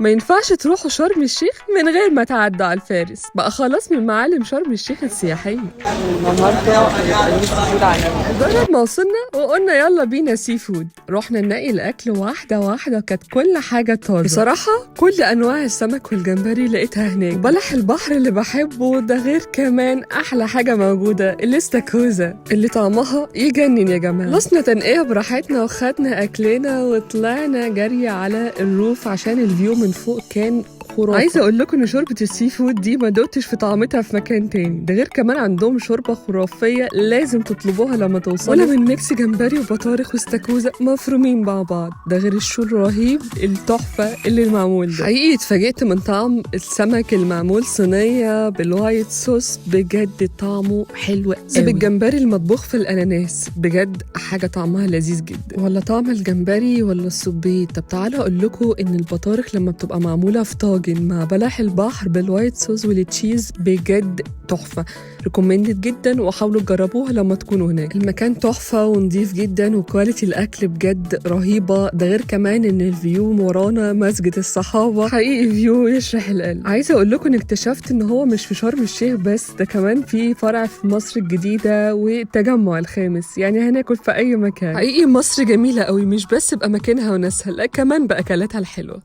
ما ينفعش تروحوا شرم الشيخ من غير ما تعدوا على الفارس، بقى خلاص من معالم شرم الشيخ السياحية. النهارده هيبقى سي فود علينا. مجرد ما وصلنا وقلنا يلا بينا سي فود، رحنا نلاقي الأكل واحدة واحدة، كانت كل حاجة طازة بصراحة. كل أنواع السمك والجمبري لقيتها هناك، بلح البحر اللي بحبه ده، غير كمان أحلى حاجة موجودة الاستاكوزا اللي طعمها يجنن يا جماعة. خلصنا تنقية براحتنا وخدنا أكلنا وطلعنا جري على الروف عشان الفيو من فوق كان خرافة. عايزة اقول لكم ان شوربة السي فود دي ما دقتش في طعمتها في مكان تاني، ده غير كمان عندهم شوربة خرافية لازم تطلبوها لما توصلوا. ولا من ميكس جمبري وبطارخ واستاكوزا مفرومين مع بعض، ده غير الشول الرهيب التحفة اللي معمول ده. حقيقي اتفاجئت من طعم السمك المعمول صينية بالوايت صوص، بجد طعمه حلو قوي. بالجمبري المطبوخ في الاناناس بجد حاجة طعمها لذيذ جدا. ولا طعم الجمبري ولا الصبيط. طب تعالوا اقول لكم ان البطارخ لما بتبقى معمولة في طاجن مع بلح البحر بالوايت صوص والتشيز بجد تحفة، ريكومندد جدا، وحاولوا تجربوها لما تكونوا هناك. المكان تحفة ونضيف جدا وكواليتي الأكل بجد رهيبة، ده غير كمان إن الفيو ورانا مسجد الصحابة، حقيقي فيو يشرح القلب. عايزة أقول لكم إن اكتشفت إن هو مش في شرم الشيخ بس، ده كمان في فرع في مصر الجديدة والتجمع الخامس، يعني هناكل في أي مكان. حقيقي مصر جميلة قوي، مش بس بأماكنها وناسها، لا كمان بأكلاتها الحلوة.